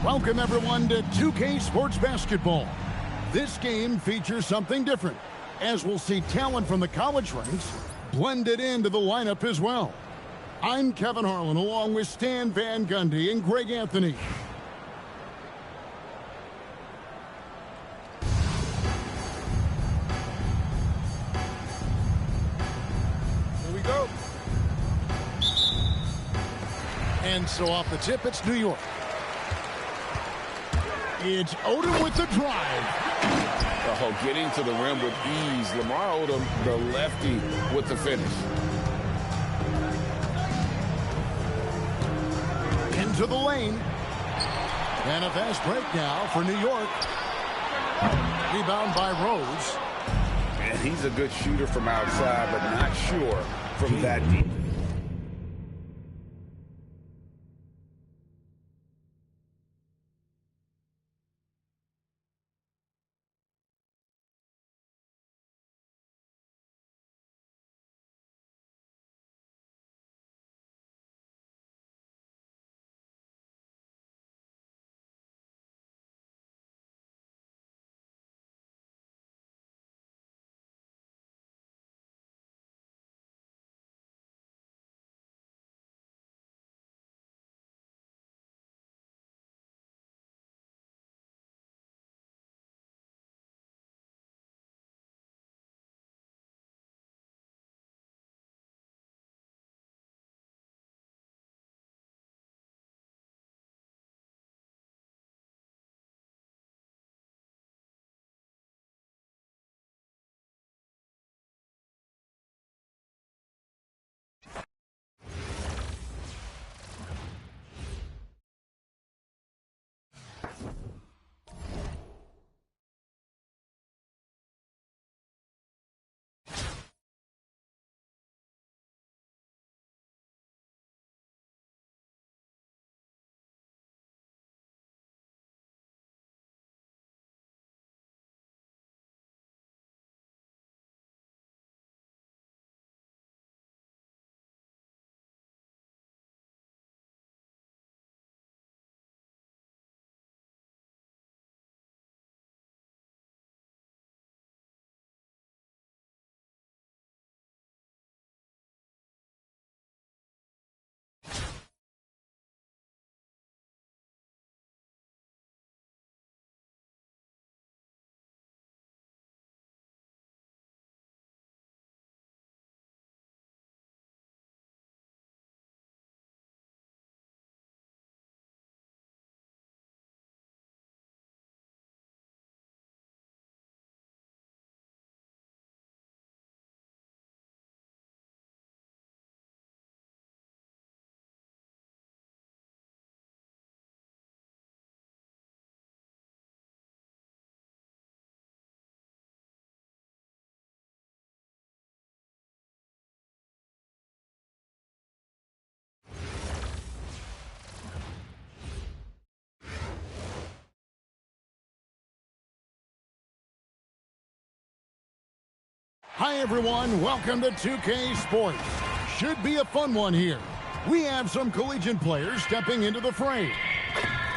Welcome, everyone, to 2K Sports Basketball. This game features something different, as we'll see talent from the college ranks blended into the lineup as well. I'm Kevin Harlan, along with Stan Van Gundy and Greg Anthony. Here we go. And so off the tip, it's New York. It's Odom with the drive. Oh, getting to the rim with ease. Lamar Odom, the lefty, with the finish. Into the lane. And a fast break now for New York. Rebound by Rose. And he's a good shooter from outside, but not sure from that deep. Hi, everyone. Welcome to 2K Sports. Should be a fun one here. We have some collegiate players stepping into the fray.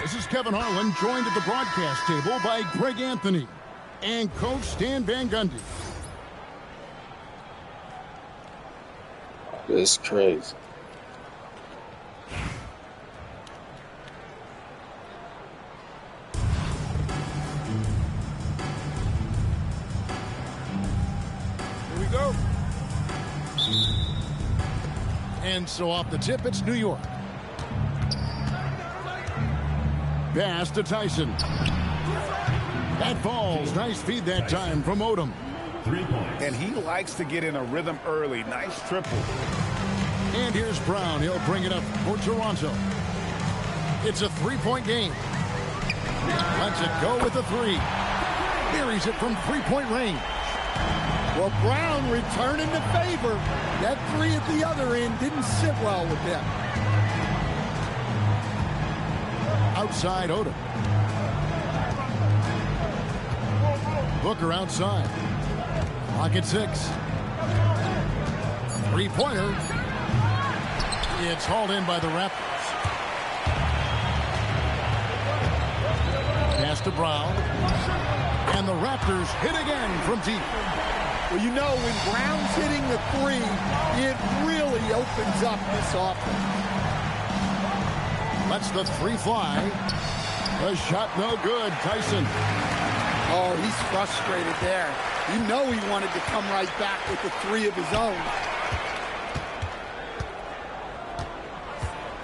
This is Kevin Harlan, joined at the broadcast table by Greg Anthony and Coach Stan Van Gundy. It's crazy. Go. And so off the tip, it's New York. Pass to Tyson. That falls. Nice feed that time from Odom. 3 points. And he likes to get in a rhythm early. Nice triple. And here's Brown. He'll bring it up for Toronto. It's a three-point game. Lets it go with a three. Buries it from three-point range. Well, Brown returning the favor. That three at the other end didn't sit well with them. Outside Odom. Booker outside. Clock at 6. Three-pointer. It's hauled in by the Raptors. to Brown. And the Raptors hit again from deep. Well, you know, when Brown's hitting the three, it really opens up this offense. Lets the three fly. The shot no good. Tyson. Oh, he's frustrated there. You know he wanted to come right back with the three of his own.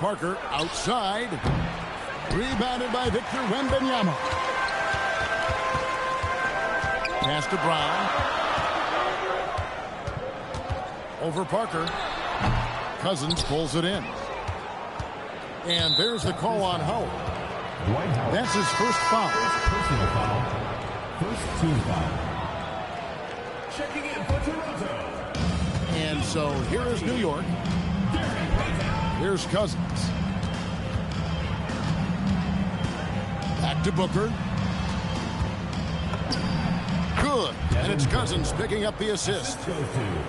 Parker outside. Rebounded by Victor Wembanyama. Pass to Brown. Over Parker. Cousins pulls it in. And there's the call on Howard. That's his first foul. Personal foul. First team foul. Checking in for Toronto. And so here is New York. Here's Cousins. Back to Booker. Good. And it's Cousins picking up the assist.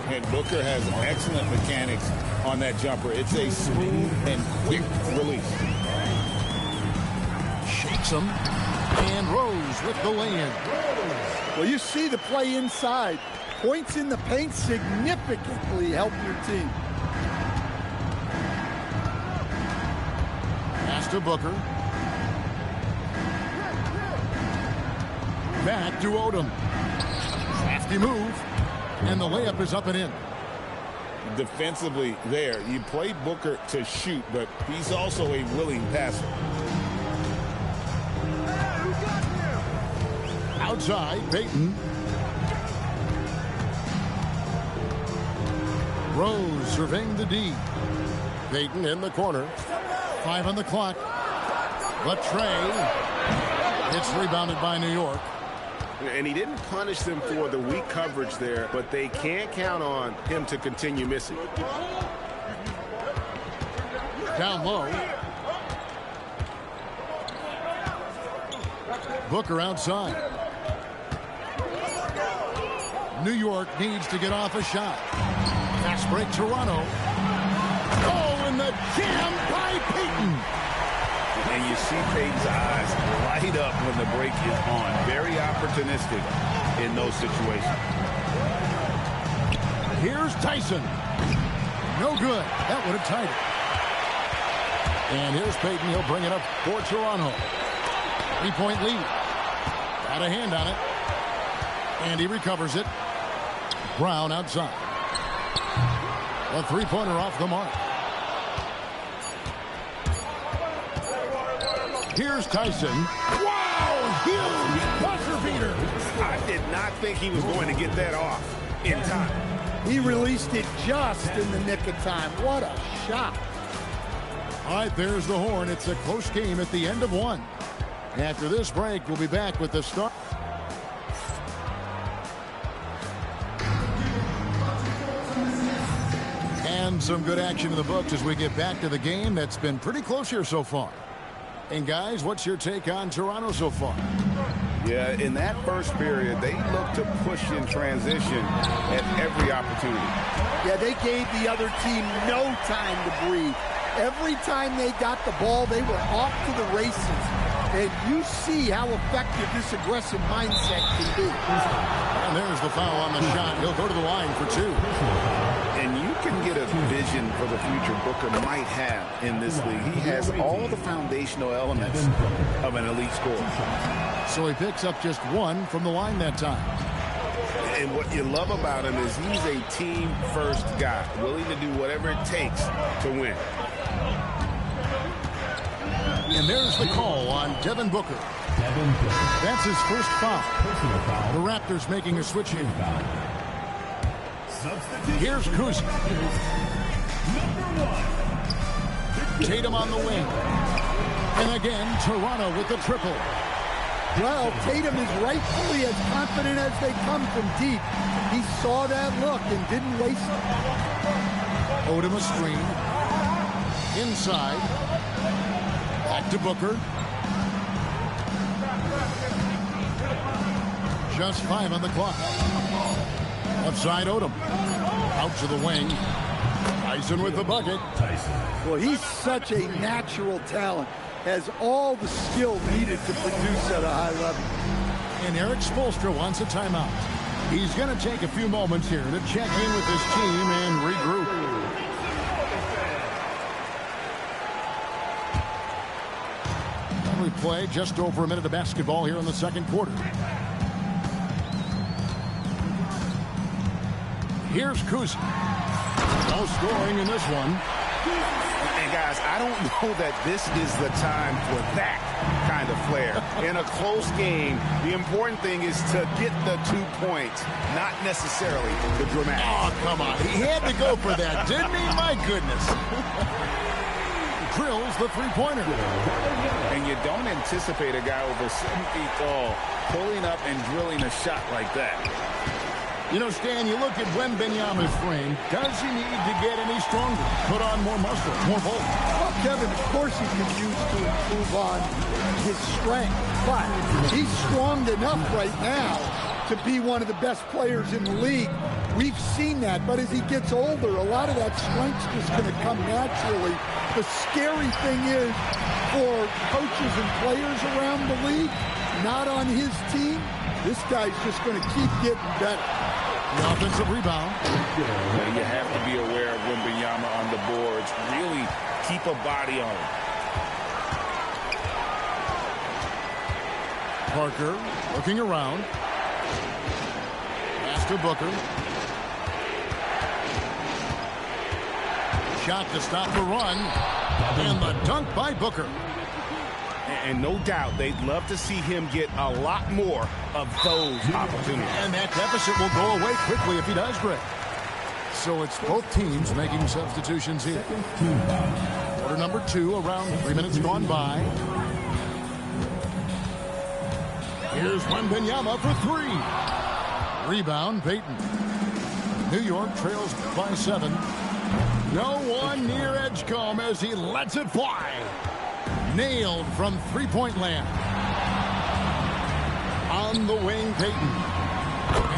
And Booker has excellent mechanics on that jumper. It's a smooth and quick release. Shakes him. And Rose with the lay-in. Well, you see the play inside. Points in the paint significantly help your team. Pass to Booker. Back to Odom. Crafty move. And the layup is up and in. Defensively there, you play Booker to shoot, but he's also a willing passer. Outside, Payton. Rose surveying the D. Payton in the corner. 5 on the clock. Latrey. It's rebounded by New York. And he didn't punish them for the weak coverage there, but they can't count on him to continue missing. Down low. Booker outside. New York needs to get off a shot. Fast break, Toronto. Oh, and the jam by Payton. And you see Payton's eyes light up when the break is on. Very opportunistic in those situations. Here's Tyson. No good. That would have tied it. And here's Payton. He'll bring it up for Toronto. 3-point lead. Got a hand on it. And he recovers it. Brown outside. A three-pointer off the mark. Here's Tyson. Wow! Huge buzzer beater. I did not think he was going to get that off in time. He released it just in the nick of time. What a shot. All right, there's the horn. It's a close game at the end of one. After this break, we'll be back with the start. And some good action in the books as we get back to the game that's been pretty close here so far. And guys, what's your take on Toronto so far? Yeah, in that first period, they looked to push in transition at every opportunity. Yeah, they gave the other team no time to breathe. Every time they got the ball, they were off to the races. And you see how effective this aggressive mindset can be. And there's the foul on the shot. He'll go to the line for 2. And you can get a vision for the future Booker might have in this league. He has all the foundational elements of an elite scorer. So he picks up just 1 from the line that time. And what you love about him is he's a team-first guy, willing to do whatever it takes to win. And there's the call on Devin Booker. That's his first foul. The Raptors making a switch here. Here's Kuzma. Tatum on the wing. And again, Toronto with the triple. Well, Tatum is rightfully as confident as they come from deep. He saw that look and didn't waste it. Odom a screen. Inside. Back to Booker. Just 5 on the clock. Outside Odom. Out to the wing. Tyson with the bucket. Well, he's such a natural talent. has all the skill needed to produce at a high level. And Eric Spoelstra wants a timeout. He's going to take a few moments here to check in with his team and regroup. We play just over a minute of basketball here in the second quarter. Here's Kuz. No scoring in this one. And guys, I don't know that this is the time for that kind of flair. In a close game, the important thing is to get the 2 points, not necessarily the dramatic. Oh, come on. He had to go for that, didn't he? My goodness. Drills the three-pointer. And you don't anticipate a guy over 7 feet tall pulling up and drilling a shot like that. You know, Stan, you look at Wembanyama's frame. Does he need to get any stronger? Put on more muscle, more bulk? Well, Kevin, of course he can use to improve on his strength. But he's strong enough right now to be one of the best players in the league. We've seen that. But as he gets older, a lot of that strength's just going to come naturally. The scary thing is for coaches and players around the league, not on his team, this guy's just going to keep getting better. The offensive rebound. You have to be aware of Wembanyama on the boards. Really keep a body on him. Parker looking around. Pass to Booker. Shot to stop the run. And the dunk by Booker. And no doubt they'd love to see him get a lot more of those opportunities. And that deficit will go away quickly if he does, Greg. So it's both teams making substitutions here. Quarter number 2, around 3 minutes gone by. Here's Wembanyama for 3. Rebound, Payton. New York trails by 7. No one near Edgecombe as he lets it fly. Nailed from three-point land. On the wing, Payton.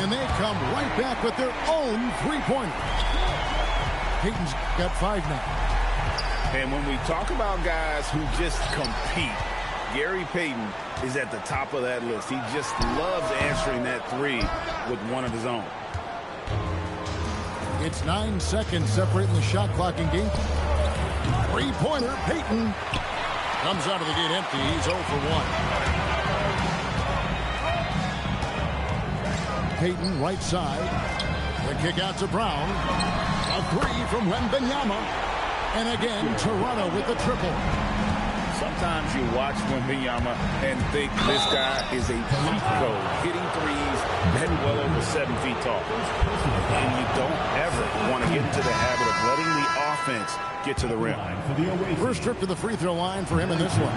And they come right back with their own three-pointer. Payton's got 5 now. And when we talk about guys who just compete, Gary Payton is at the top of that list. He just loves answering that three with one of his own. It's 9 seconds separating the shot clock in game. Three-pointer, Payton. Comes out of the gate empty. He's 0 for 1. Payton, right side. The kick out to Brown. A 3 from Wembanyama. And again, Toronto with the triple. Sometimes you watch Wembanyama and think this guy is a cheat code, hitting threes and well over 7 feet tall. And you don't ever want to get into the habit of letting the offense get to the rim. First trip to the free throw line for him in this one.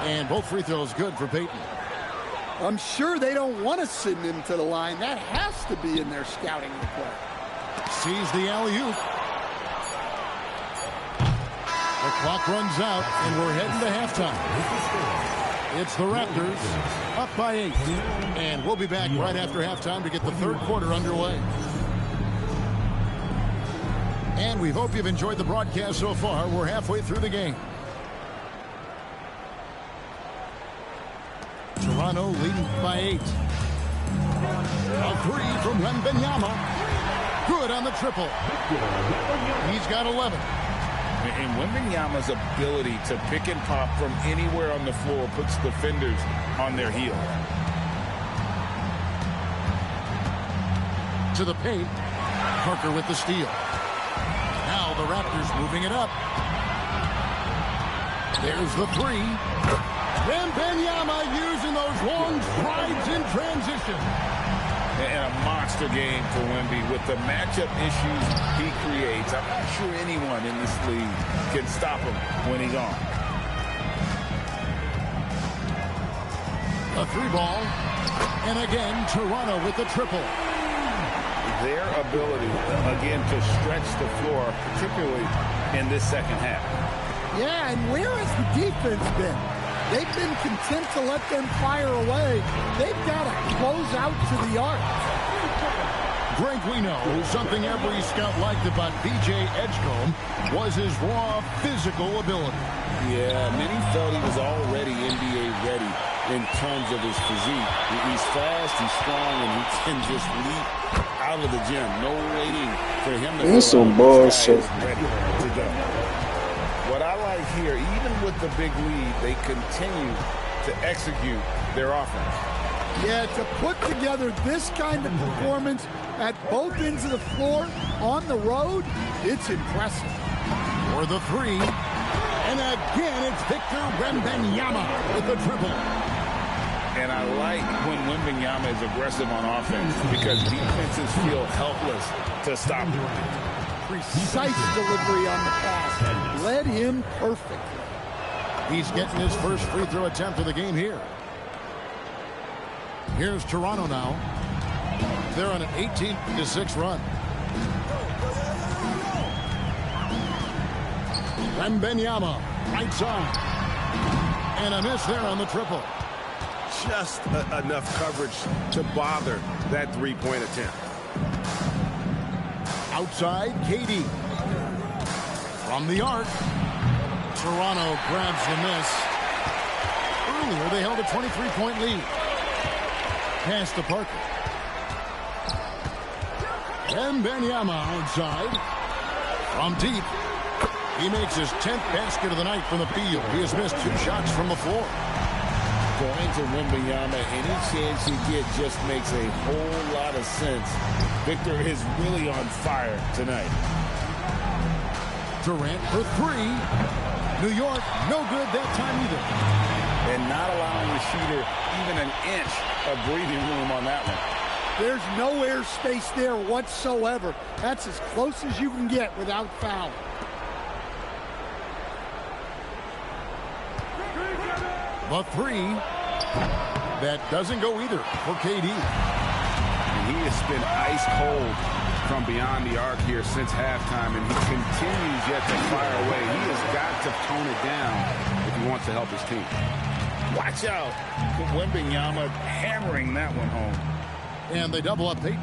And both free throws good for Payton. I'm sure they don't want to send him to the line. That has to be in their scouting report. Sees the alley-oop. The clock runs out, and we're heading to halftime. It's the Raptors up by 8. And we'll be back right after halftime to get the third quarter underway. And we hope you've enjoyed the broadcast so far. We're halfway through the game. Toronto leading by 8. A 3 from Wembanyama. Good on the triple. He's got 11. And Wembanyama's ability to pick and pop from anywhere on the floor puts defenders on their heels. To the paint. Parker with the steal. Now the Raptors moving it up. There's the 3. Wembanyama using those long strides in transition. And a monster game for Wemby with the matchup issues he creates. I'm not sure anyone in this league can stop him when he's on. A 3-ball. And again, Toronto with the triple. Their ability, again, to stretch the floor, particularly in this second half. Yeah, and where has the defense been? They've been content to let them fire away. They've got to close out to the arc. Greg, we know something every scout liked about B.J. Edgecombe was his raw physical ability. Yeah, many felt he was already NBA ready in terms of his physique. He's fast, he's strong, and he can just leap out of the gym. No waiting for him to That's some bullshit. ready to go. What I like here, even with the big lead, they continue to execute their offense. Yeah, to put together this kind of performance at both ends of the floor on the road, it's impressive. For the three, and again it's Victor Wembanyama with the triple. And I like when Wembanyama is aggressive on offense because defenses feel helpless to stop him. Precise delivery on the pass. Led him perfectly. He's getting his first free throw attempt of the game here. Here's Toronto now. They're on an 18-6 run. Wembanyama, right side. And a miss there on the triple. Just enough coverage to bother that three-point attempt. Outside, KD. From the arc. Toronto grabs the miss. Earlier, they held a 23-point lead. Pass to Parker. Wembanyama outside. From deep. He makes his 10th basket of the night from the field. He has missed 2 shots from the floor. Going to Wembanyama, any chance you get just makes a whole lot of sense. Victor is really on fire tonight. Durant for 3. New York, no good that time either. And not allowing the shooter even an inch of breathing room on that one. There's no air space there whatsoever. That's as close as you can get without foul. The 3. That doesn't go either for KD. And he has been ice cold from beyond the arc here since halftime, and he continues yet to fire away. He has got to tone it down if he wants to help his team. Watch out. Wembanyama hammering that one home. And they double up Peyton.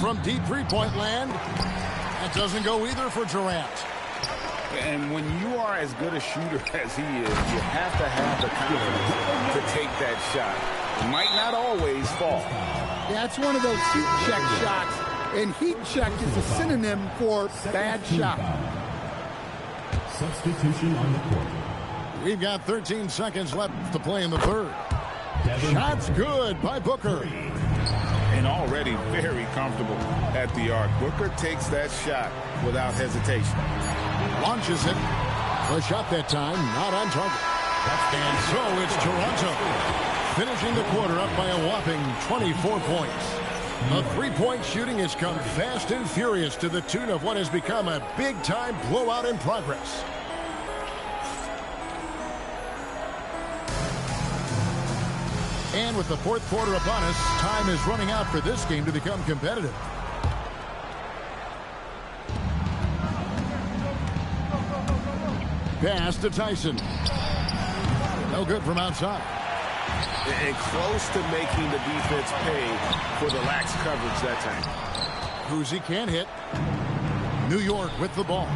From deep three-point land. That doesn't go either for Durant. And when you are as good a shooter as he is, you have to have the confidence to take that shot. It might not always fall. That's one of those heat check shots. And heat check is a synonym for bad shot. Substitution on the court. We've got 13 seconds left to play in the third. Shots good by Booker. And already very comfortable at the arc. Booker takes that shot without hesitation. Launches it. The shot that time, not on target. And so it's Toronto finishing the quarter up by a whopping 24 points. The three-point shooting has come fast and furious to the tune of what has become a big-time blowout in progress. And with the fourth quarter upon us, time is running out for this game to become competitive. Pass to Tyson. No good from outside. And close to making the defense pay for the lax coverage that time. Kuzi can't hit. New York with the ball.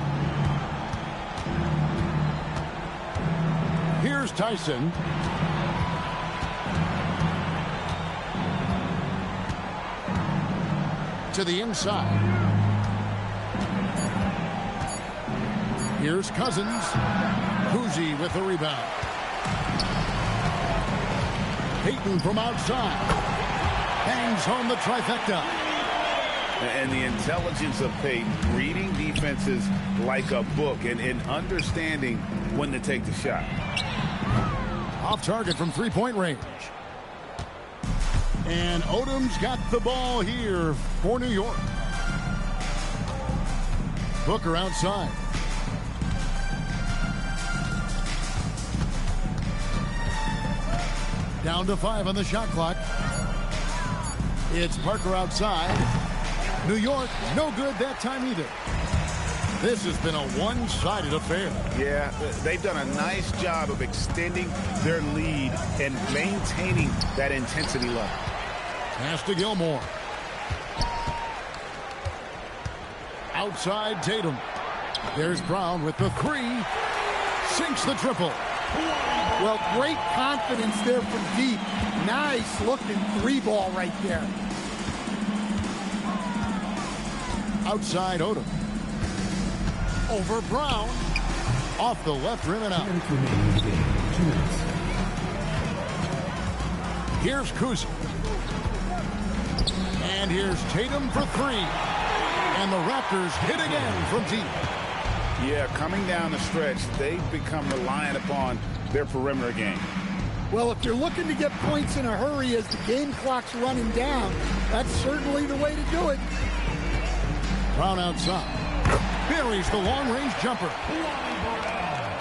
Here's Tyson. To the inside. Here's Cousins. Kuzi with the rebound. Peyton from outside. Bangs home the trifecta. And the intelligence of Peyton, reading defenses like a book and understanding when to take the shot. Off target from three-point range. And Odom's got the ball here for New York. Booker outside. Down to 5 on the shot clock. It's Parker outside. New York, no good that time either. This has been a one-sided affair. Yeah, they've done a nice job of extending their lead and maintaining that intensity level. Pass to Gilmore. Outside Tatum. There's Brown with the three. Sinks the triple. Well, great confidence there from deep. Nice looking three ball right there. Outside Odom. Over Brown. Off the left rim and out. Here's Kuzi. And here's Tatum for three. And the Raptors hit again from deep. Yeah, coming down the stretch, they've become reliant upon their perimeter game. Well, if you're looking to get points in a hurry as the game clock's running down, that's certainly the way to do it. Brown outside. Buries the long-range jumper.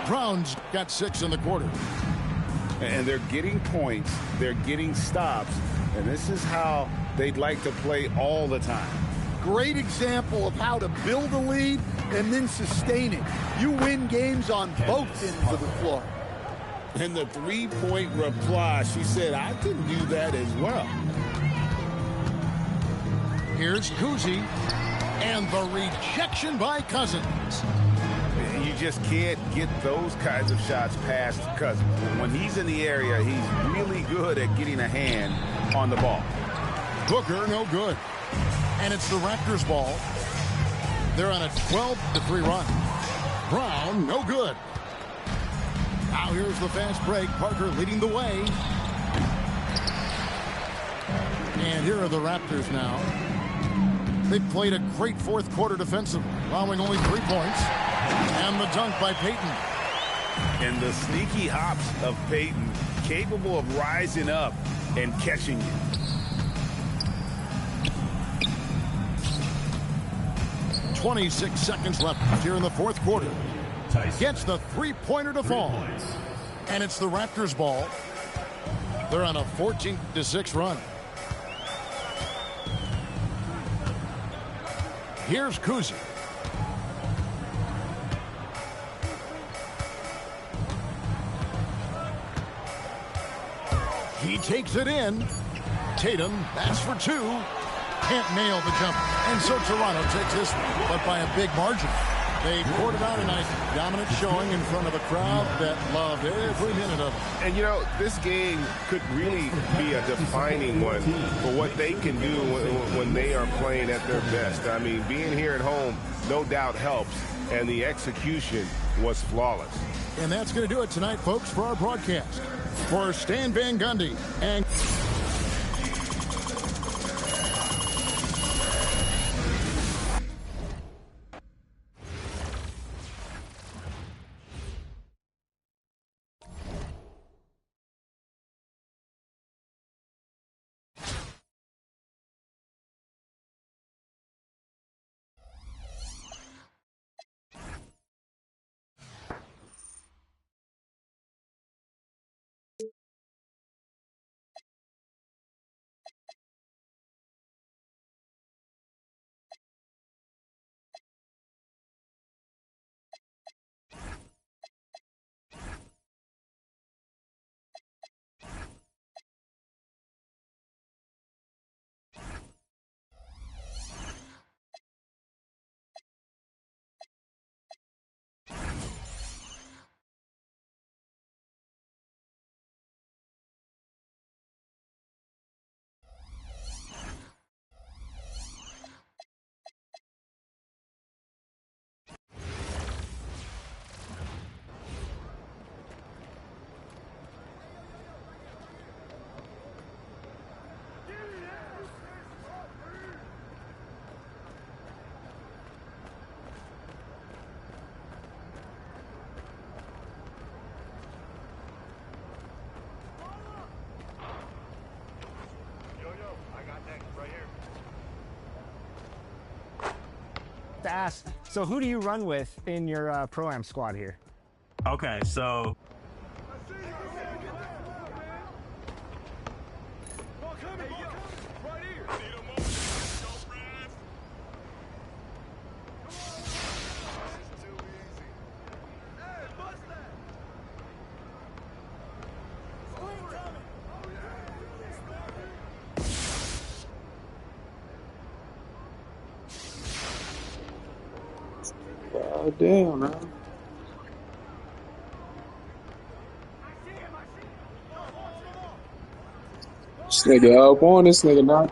Brown's got 6 in the quarter. And they're getting points, they're getting stops, and this is how they'd like to play all the time. Great example of how to build a lead and then sustain it. You win games on both ends of the floor. And the three-point reply, she said, I can do that as well. Here's Kuzi. And the rejection by Cousins. You just can't get those kinds of shots past Cousins. When he's in the area, he's really good at getting a hand on the ball. Booker, no good. And it's the Raptors' ball. They're on a 12-3 run. Brown, no good. Now here's the fast break. Parker leading the way. And here are the Raptors now. They've played a great fourth quarter defensively, allowing only 3 points. And the dunk by Payton. And the sneaky hops of Payton, capable of rising up and catching you. .26 seconds left here in the fourth quarter. Gets the three-pointer to fall. And it's the Raptors' ball. They're on a 14-6 run. Here's Kuzi. He takes it in. Tatum, that's for 2. Can't nail the jumper. And so Toronto takes this one, but by a big margin. They poured it out a nice dominant showing in front of a crowd that loved every minute of it. And, you know, this game could really be a defining one for what they can do when they are playing at their best. I mean, being here at home, no doubt helps, and the execution was flawless. And that's going to do it tonight, folks, for our broadcast. For Stan Van Gundy and... To ask, so who do you run with in your Pro-Am squad here? Okay, so Oh, damn, man. This nigga up on this nigga now.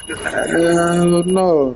Hell no.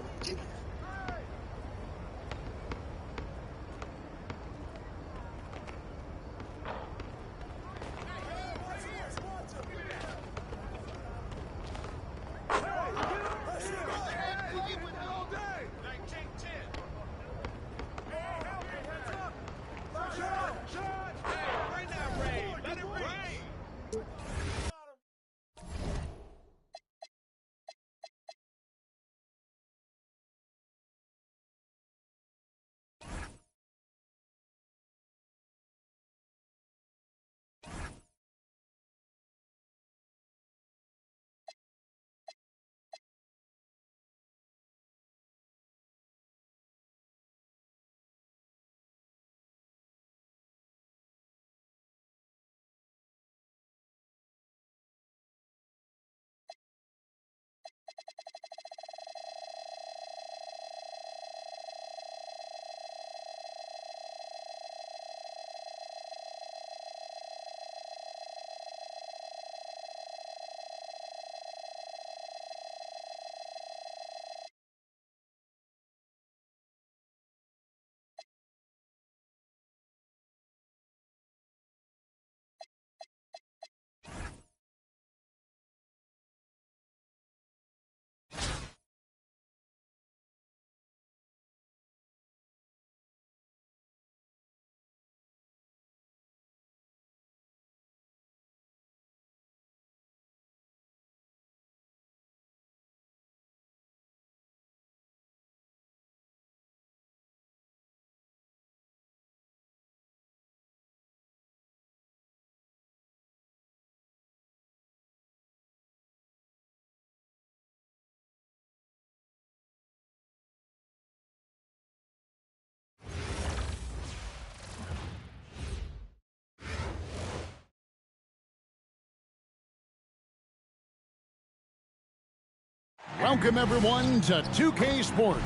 Welcome, everyone, to 2K Sports.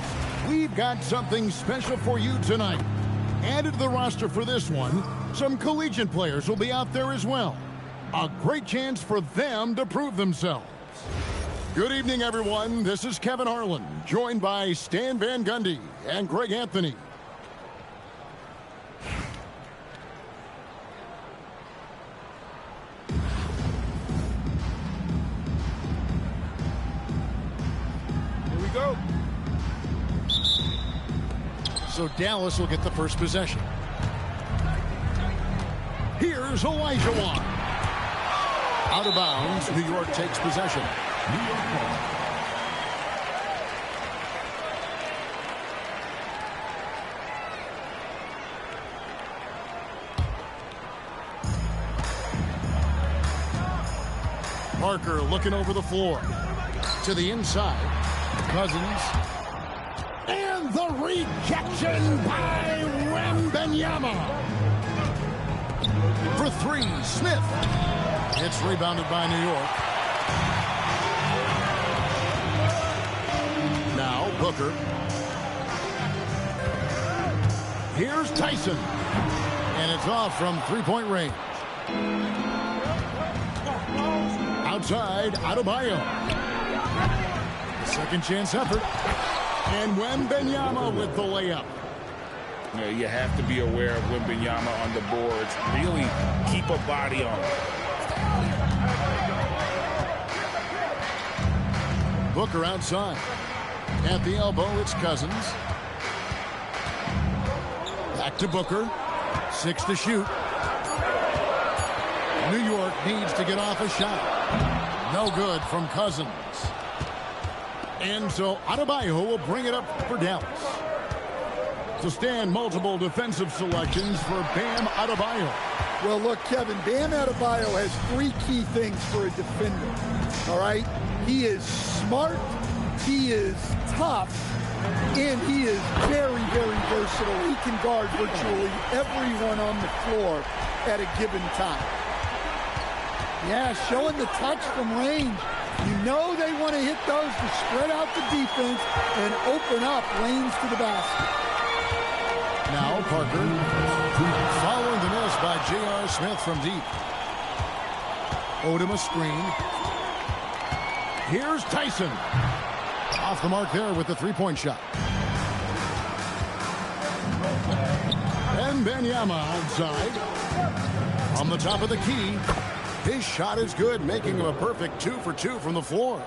We've got something special for you tonight. Added to the roster for this one, some collegiate players will be out there as well. A great chance for them to prove themselves. Good evening, everyone. This is Kevin Harlan, joined by Stan Van Gundy and Greg Anthony. Here we go. So Dallas will get the first possession. Here's Elijah. Out of bounds, New York takes possession. New York ball. Parker looking over the floor. To the inside. Cousins. And the rejection by Wembanyama. For three, Smith. It's rebounded by New York. Now Booker. Here's Tyson. And it's off from three-point range. Outside, Adebayo. Second chance effort. And Wembanyama with the layup. You have to be aware of Wembanyama on the boards. Really keep a body on him. Booker outside. At the elbow, it's Cousins. Back to Booker. 6 to shoot. New York needs to get off a shot. No good from Cousins. And so Adebayo will bring it up for Dallas. To stand multiple defensive selections for Bam Adebayo. Well, look, Kevin, Bam Adebayo has three key things for a defender. All right? He is smart, he is tough, and he is very, very versatile. He can guard virtually everyone on the floor at a given time. Yeah, showing the touch from range. You know they want to hit those to spread out the defense and open up lanes to the basket. Now Parker following the miss by J.R. Smith from deep. Odom a screen. Here's Tyson. Off the mark there with the three-point shot. And Wembanyama outside. On the top of the key. His shot is good, making him a perfect 2 for 2 from the floor.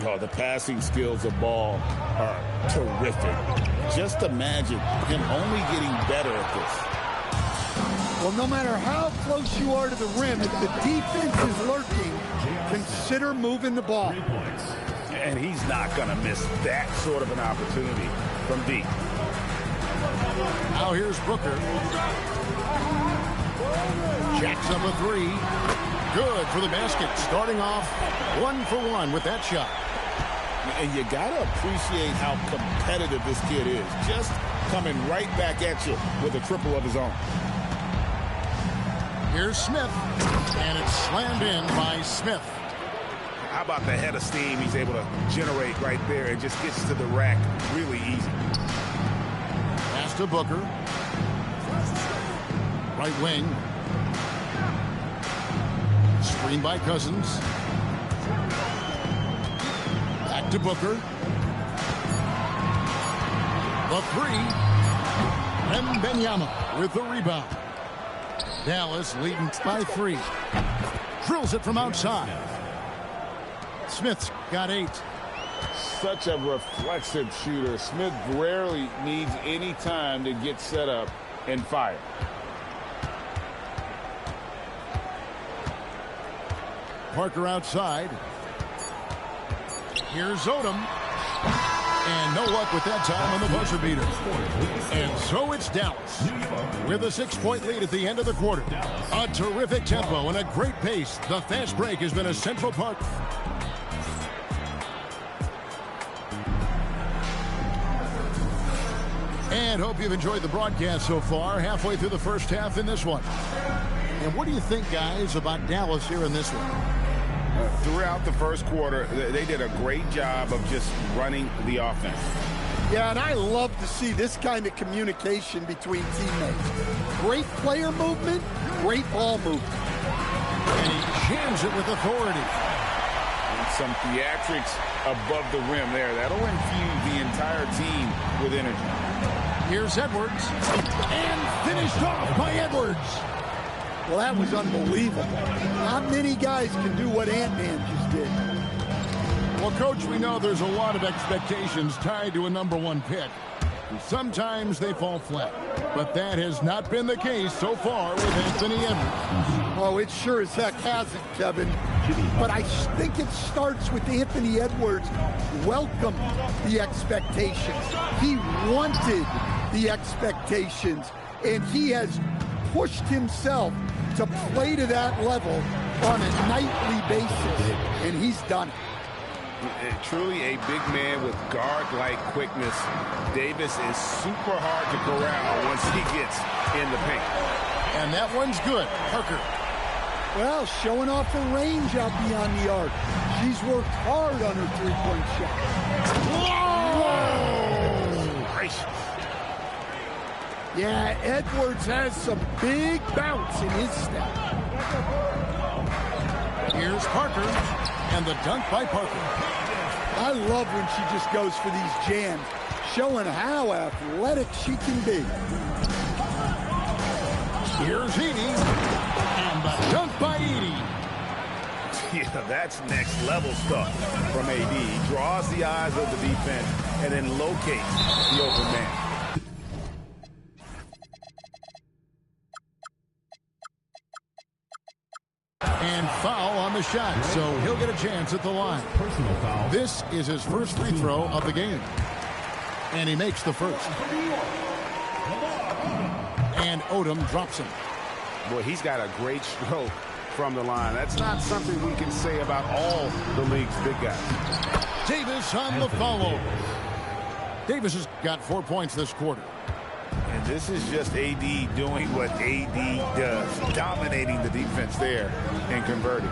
Oh, the passing skills of Ball are terrific. Just imagine him only getting better at this. Well, no matter how close you are to the rim, if the defense is lurking, consider moving the ball. And he's not going to miss that sort of an opportunity from deep. Now here's Booker. Jacks up a three. Good for the basket. Starting off 1 for 1 with that shot. And you got to appreciate how competitive this kid is. Just coming right back at you with a triple of his own. Here's Smith. And it's slammed in by Smith. How about the head of steam he's able to generate right there and just gets to the rack really easy. Pass to Booker. Right wing. Screen by Cousins. Back to Booker. The three. Wembanyama with the rebound. Dallas leading by 3. Drills it from outside. Smith's got 8. Such a reflexive shooter. Smith rarely needs any time to get set up and fire. Parker outside. Here's Odom. And no luck with that time on the buzzer beater. And so it's Dallas with a 6-point lead at the end of the quarter. A terrific tempo and a great pace. The fast break has been a central part. And hope you've enjoyed the broadcast so far. Halfway through the first half in this one. And what do you think, guys, about Dallas here in this one? Throughout the first quarter, they did a great job of just running the offense. Yeah, and I love to see this kind of communication between teammates. Great player movement, great ball movement. And he jams it with authority. And some theatrics above the rim there. That'll infuse the entire team with energy. Here's Edwards. And finished off by Edwards. Well, that was unbelievable. Not many guys can do what Ant-Man just did. Well, Coach, we know there's a lot of expectations tied to a #1 pick. And sometimes they fall flat. But that has not been the case so far with Anthony Edwards. Oh, it sure as heck hasn't, Kevin. But I think it starts with Anthony Edwards welcomed the expectations. He wanted the expectations, and he has pushed himself to play to that level on a nightly basis, and he's done it. Truly a big man with guard-like quickness. Davis is super hard to corral once he gets in the paint. And that one's good. Parker. Well, showing off her range out beyond the arc. She's worked hard on her three-point shot. Whoa! Gracious. Yeah, Edwards has some big bounce in his step. Here's Parker. And the dunk by Parker. I love when she just goes for these jams, showing how athletic she can be. Here's Edie. And the dunk by Edie. Yeah, that's next level stuff from AD. He draws the eyes of the defense and then locates the open man. And foul on the shot, so he'll get a chance at the line. Personal foul. This is his first free throw of the game. And he makes the first. And Odom drops him. Boy, he's got a great stroke from the line. That's not something we can say about all the league's big guys. Davis on the follow. Davis has got 4 points this quarter. And this is just AD doing what AD does, dominating the defense there and converting.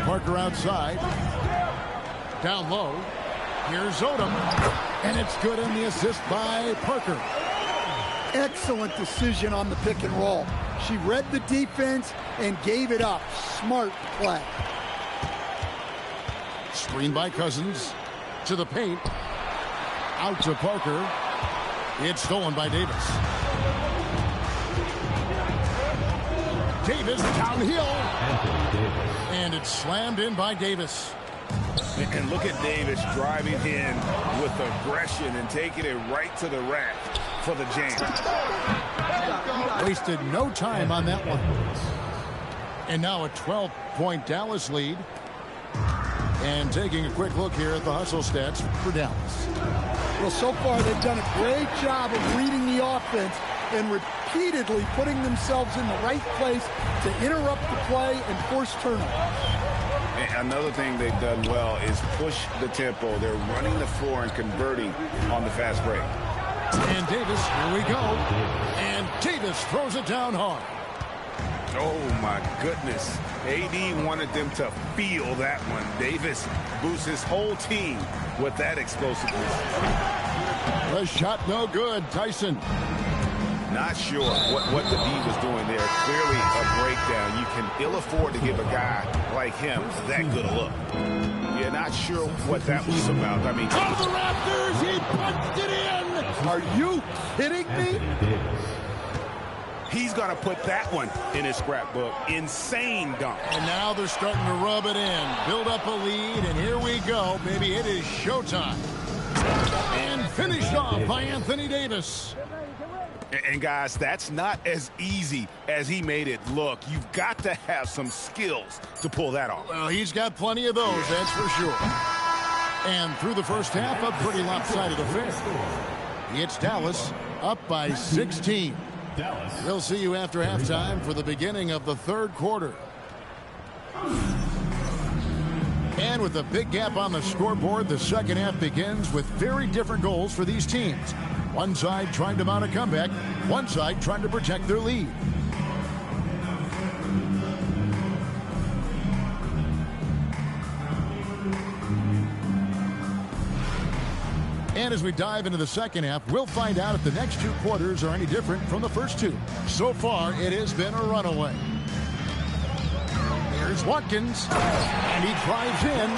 Parker outside. Down low. Here's Odom. And it's good in the assist by Parker. Excellent decision on the pick and roll. She read the defense and gave it up. Smart play. Screen by Cousins. To the paint. Out to Parker. It's stolen by Davis. Davis downhill. And it's slammed in by Davis. And look at Davis driving in with aggression and taking it right to the rack for the jam. Wasted no time on that one. And now a 12-point Dallas lead. And taking a quick look here at the hustle stats for Dallas. Well, so far they've done a great job of reading the offense and repeatedly putting themselves in the right place to interrupt the play and force turnovers. Another thing they've done well is push the tempo. They're running the floor and converting on the fast break. And Davis, here we go. And Davis throws it down hard. Oh, my goodness. AD wanted them to feel that one. Davis boosts his whole team with that explosiveness. The shot no good. Tyson. Not sure what the D was doing there. Clearly a breakdown. You can ill afford to give a guy like him that good a look. Yeah, not sure what that was about. I mean, Oh, the Raptors! He punched it in! Are you kidding me? he's going to put that one in his scrapbook. Insane dunk. And now they're starting to rub it in. Build up a lead, and here we go, baby. It is showtime. And finished off by Anthony Davis. And guys, that's not as easy as he made it look. You've got to have some skills to pull that off. Well, he's got plenty of those, that's for sure. And through the first half, a pretty lopsided affair. It's Dallas up by 16. We'll see you after halftime for the beginning of the third quarter. And with a big gap on the scoreboard, the second half begins with very different goals for these teams. One side trying to mount a comeback, one side trying to protect their lead. And as we dive into the second half, we'll find out if the next 2 quarters are any different from the first 2. So far, it has been a runaway. Here's Watkins, and he drives in.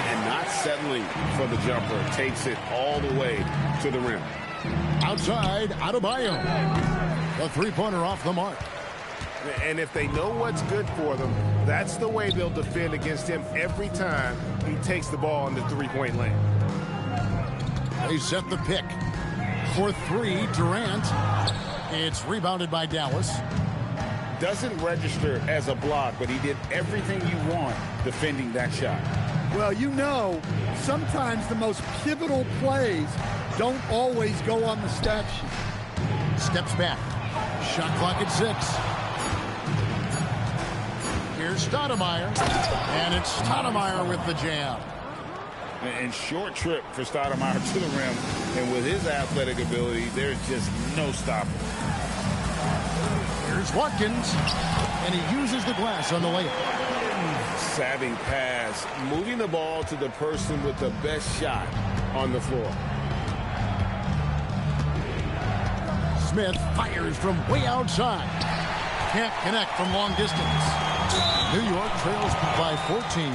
And not settling for the jumper. Takes it all the way to the rim. Outside, Adebayo. The three-pointer off the mark. And if they know what's good for them, that's the way they'll defend against him every time he takes the ball in the three-point lane. They set the pick. For 3, Durant. It's rebounded by Dallas. Doesn't register as a block, but he did everything you want defending that shot. Well, you know, sometimes the most pivotal plays don't always go on the stat sheet. Steps back. Shot clock at 6. Here's Stoudemire. And it's Stoudemire with the jam. And short trip for Stoudemire to the rim. And with his athletic ability, there's just no stopping. Here's Watkins. And he uses the glass on the layup. Savvy pass. Moving the ball to the person with the best shot on the floor. Smith fires from way outside. Can't connect from long distance. New York trails by 14.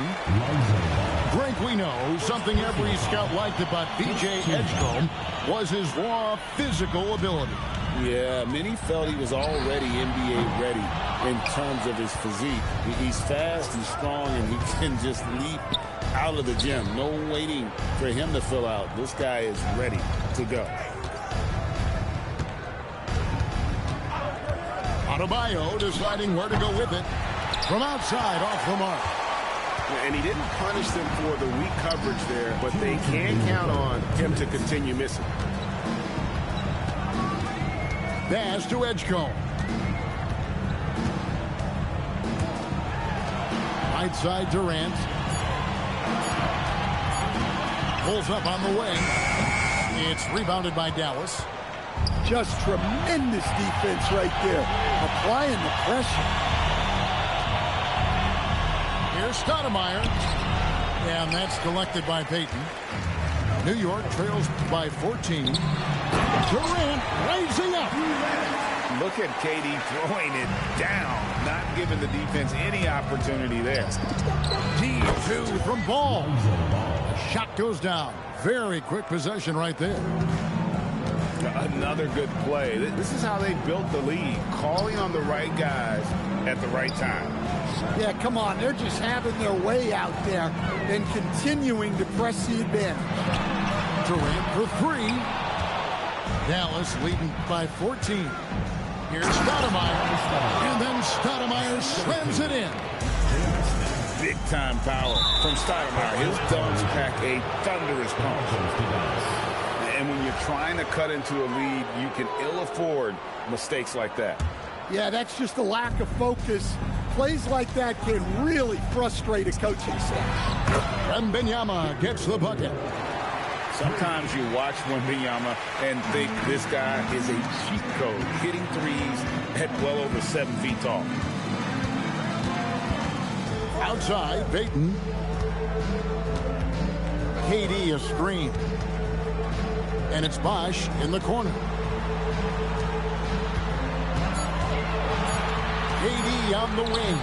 Greg, we know something every scout liked about B.J. Edgecombe was his raw physical ability. Yeah, many felt he was already NBA ready in terms of his physique. He's fast, he's strong, and he can just leap out of the gym. No waiting for him to fill out. This guy is ready to go. Adebayo deciding where to go with it. From outside, off the mark. And he didn't punish them for the weak coverage there, but they can count on him to continue missing. Pass to Edgecombe. Right side, Durant. Pulls up on the wing. It's rebounded by Dallas. Just tremendous defense right there. Applying the pressure. Here's Stoudemire. And that's collected by Payton. New York trails by 14. Durant raising up. Look at KD throwing it down, not giving the defense any opportunity there. D2 from Ball. Shot goes down. Very quick possession right there. Another good play. This is how they built the lead, calling on the right guys at the right time. Yeah, come on. They're just having their way out there and continuing to press the advantage. Durant for 3. Dallas leading by 14. Here's Stoudemire. And then Stoudemire slams it in. Big time power from Stoudemire. His dunks pack a thunderous punch. And when you're trying to cut into a lead, you can ill afford mistakes like that. Yeah, that's just a lack of focus. Plays like that can really frustrate a coaching staff. Wembanyama gets the bucket. Sometimes you watch Wembanyama and think this guy is a cheat code, hitting threes at well over 7 feet tall. Outside, Payton. KD a screen. And it's Bosch in the corner. KD on the wing.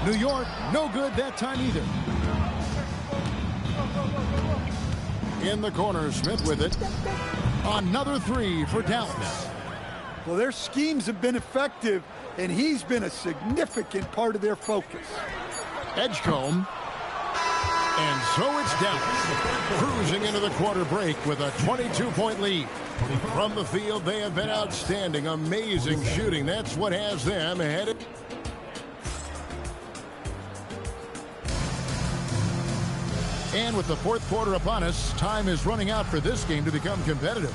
New York, no good that time either. In the corner, Smith with it. Another 3 for Dallas. Well, their schemes have been effective, and he's been a significant part of their focus. Edgecombe. And so it's Dallas, cruising into the quarter break with a 22-point lead. From the field, they have been outstanding, amazing shooting. That's what has them ahead. And with the fourth quarter upon us, time is running out for this game to become competitive.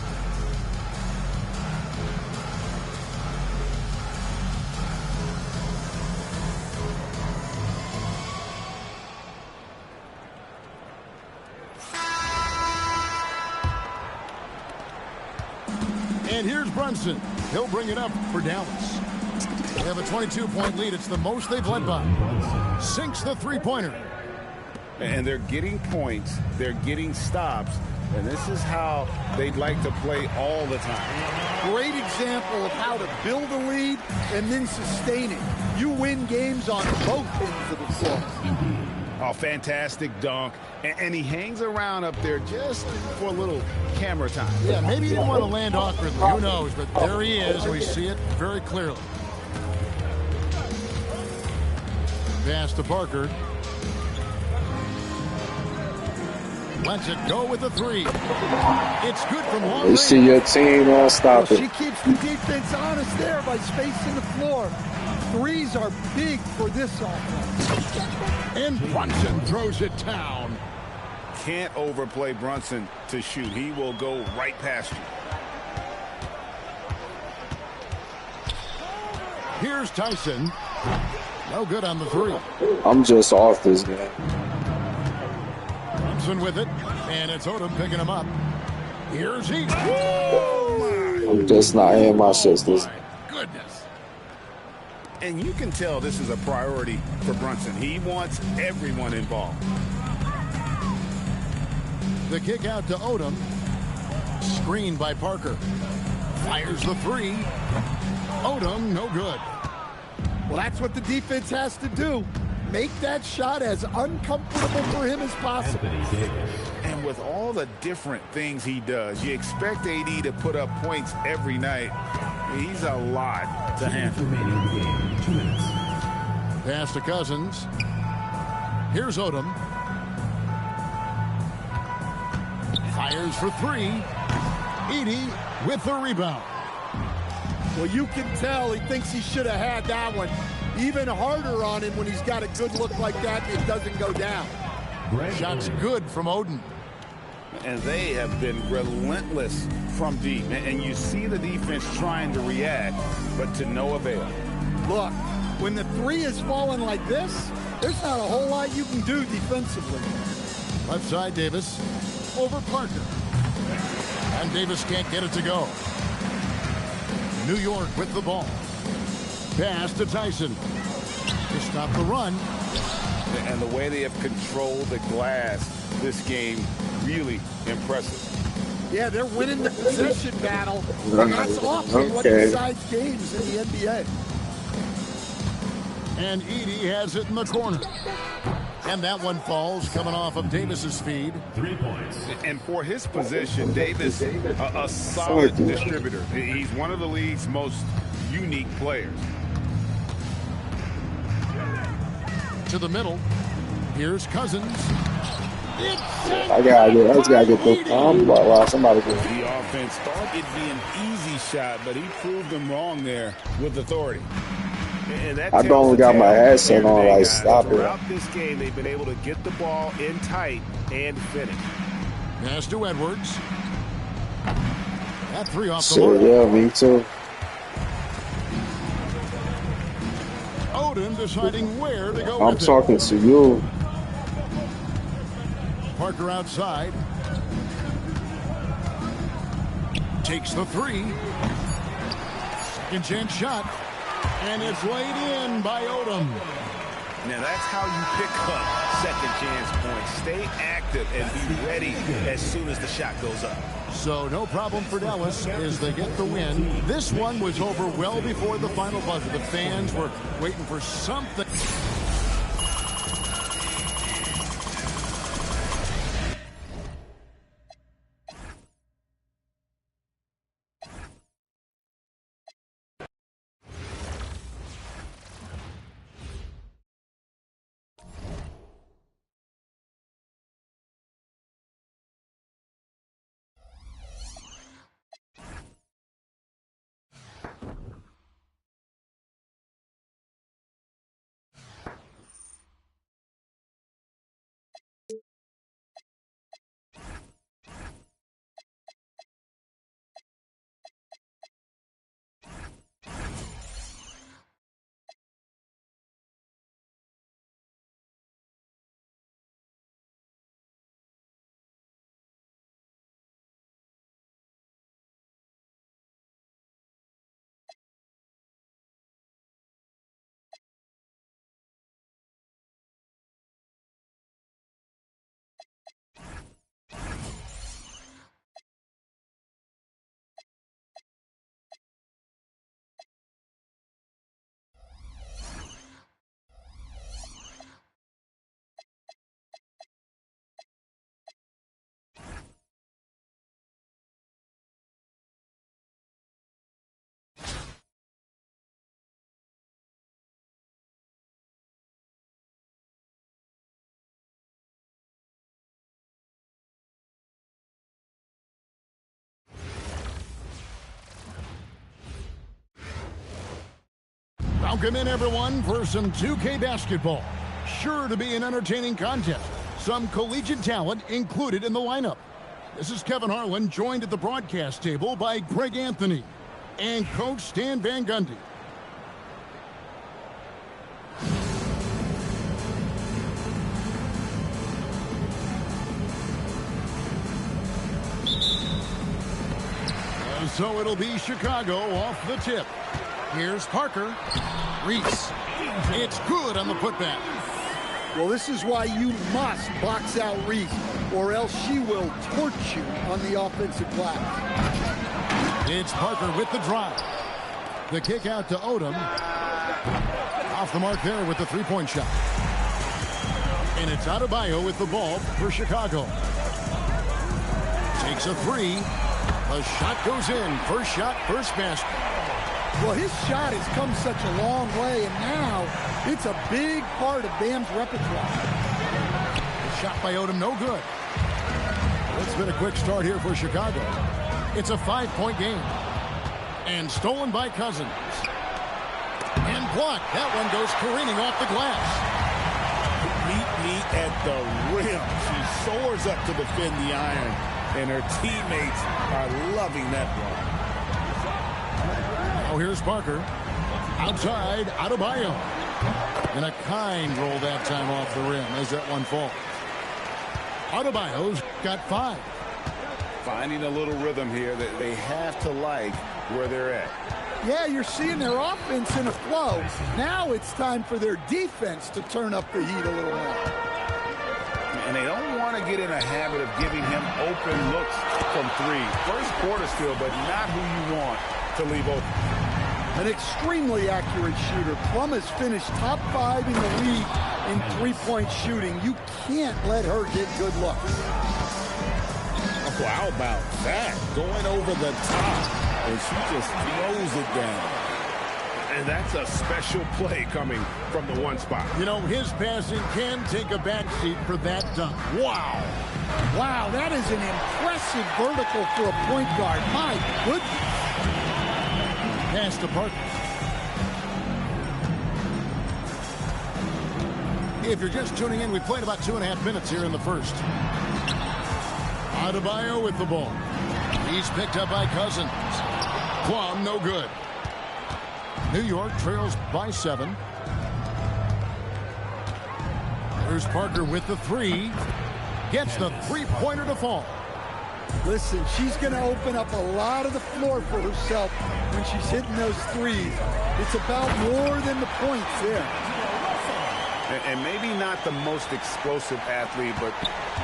And here's Brunson. He'll bring it up for Dallas. They have a 22-point lead. It's the most they've led by. Sinks the three-pointer. And they're getting points, they're getting stops, and this is how they'd like to play all the time. Great example of how to build a lead and then sustain it. You win games on both ends of the floor. Oh, fantastic dunk. And he hangs around up there just for a little camera time. Yeah, maybe he didn't want to land awkwardly. Who knows? But there he is. We see it very clearly. Pass to Parker. Lets it go with the three. It's good from long range. You see your team, stop it. She keeps the defense honest there by spacing the floor. Threes are big for this offense. And Brunson throws it down. Can't overplay Brunson to shoot. He will go right past you. Here's Tyson. No good on the three. I'm just off this game. Brunson with it, and it's Odom picking him up. Here's he. I'm just not in my sisters. Goodness. And you can tell this is a priority for Brunson. He wants everyone involved. The kick out to Odom. Screened by Parker. Fires the three. Odom, no good. Well, that's what the defense has to do. Make that shot as uncomfortable for him as possible. And with all the different things he does, you expect AD to put up points every night. He's a lot to handle. Remaining the game, 2 minutes. Pass to Cousins. Here's Odom. Fires for three. Edey with the rebound. Well, you can tell he thinks he should have had that one. Even harder on him when he's got a good look like that and it doesn't go down. Shot's good from Odom. And they have been relentless from deep. And you see the defense trying to react, but to no avail. Look, when the three is falling like this, there's not a whole lot you can do defensively. Left side, Davis. Over Parker. And Davis can't get it to go. New York with the ball. Pass to Tyson. To stop the run. And the way they have controlled the glass this game, really impressive. Yeah, they're winning the possession battle. And that's often what decides games in the NBA. And Edey has it in the corner. And that one falls coming off of Davis's feed. 3 points. And for his position, Davis, a solid distributor. He's one of the league's most unique players. To the middle. Here's Cousins. I gotta get the somebody get The offense thought it'd be an easy shot, but he proved them wrong there with authority. And that I don't got my headset on, like, stop it. Throughout this game, they've been able to get the ball in tight and finish. Pass to Edwards. That three off the shit, mark. yeah, me too. Odom deciding where to go I'm with talking to you. Parker outside. Takes the three. Second chance shot. And it's laid in by Odom. Now that's how you pick up second chance points. Stay active and be ready as soon as the shot goes up. So no problem for Dallas as they get the win. This one was over well before the final buzzer. The fans were waiting for something. Welcome in, everyone, for some 2K basketball. Sure to be an entertaining contest. Some collegiate talent included in the lineup. This is Kevin Harlan, joined at the broadcast table by Greg Anthony and Coach Stan Van Gundy. So it'll be Chicago off the tip. Here's Parker. Reese. It's good on the putback. Well, this is why you must box out Reese, or else she will torch you on the offensive glass. It's Parker with the drive. The kick out to Odom. Off the mark there with the three-point shot. And it's Adebayo with the ball for Chicago. Takes a three. The shot goes in. First shot, first basket. Well, his shot has come such a long way, and now it's a big part of Bam's repertoire. The shot by Odom, no good. It's been a quick start here for Chicago. It's a 5-point game. And stolen by Cousins. And blocked. That one goes careening off the glass. Meet me at the rim. She soars up to defend the iron, and her teammates are loving that one. Now here's Parker. Outside, Adebayo. And a kind roll that time off the rim as that one falls. Adebayo's got 5. Finding a little rhythm here that they have to like where they're at. Yeah, you're seeing their offense in a flow. Now it's time for their defense to turn up the heat a little more. And they don't want to get in a habit of giving him open looks from 3. First quarter still, but not who you want to leave open. An extremely accurate shooter. Plum has finished top 5 in the league in three-point shooting. You can't let her get good looks. Oh, how about that? Going over the top, and she just throws it down. And that's a special play coming from the one spot. You know, his passing can take a backseat for that dunk. Wow. Wow, that is an impressive vertical for a point guard. My goodness. Pass to Parker. If you're just tuning in, we played about 2.5 minutes here in the first. Adebayo with the ball. He's picked up by Cousins. Plum, no good. New York trails by 7. There's Parker with the 3. Gets the three-pointer to fall. Listen, she's going to open up a lot of the floor for herself when she's hitting those threes. It's about more than the points there. And maybe not the most explosive athlete, but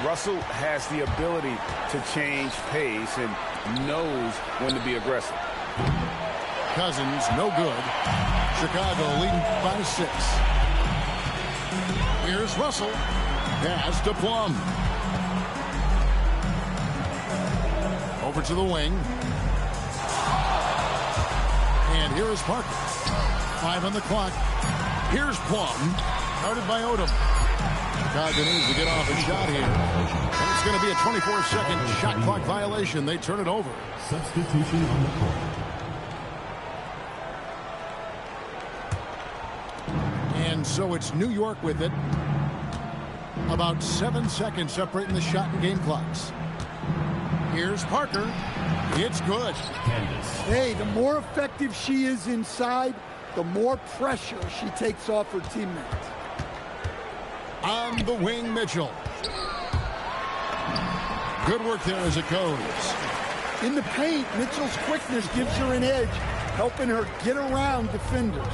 Russell has the ability to change pace and knows when to be aggressive. Cousins, no good. Chicago leading by 6. Here's Russell. Pass to Plum. Over to the wing. And here is Parker. 5 on the clock. Here's Plum. Guarded by Odom. Chicago needs to get off a shot here. And it's going to be a 24-second shot clock violation. They turn it over. Substitution on the court. And so it's New York with it. About 7 seconds separating the shot and game clocks. Here's Parker. It's good. Hey, the more effective she is inside, the more pressure she takes off her teammates. On the wing, Mitchell. Good work there as it goes. In the paint, Mitchell's quickness gives her an edge, helping her get around defenders.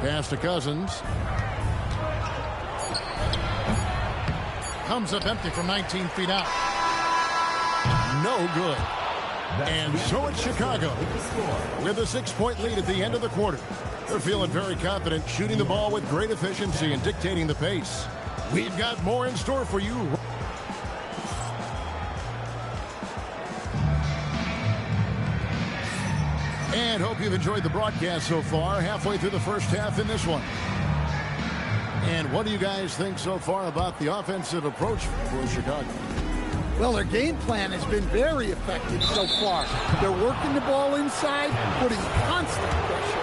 Pass to Cousins. Comes up empty from 19 feet out. No good. And so it's Chicago with a 6-point lead at the end of the quarter. They're feeling very confident, shooting the ball with great efficiency and dictating the pace. We've got more in store for you. And hope you've enjoyed the broadcast so far. Halfway through the first half in this one. And what do you guys think so far about the offensive approach for Chicago? Well, their game plan has been very effective so far. They're working the ball inside, putting constant pressure.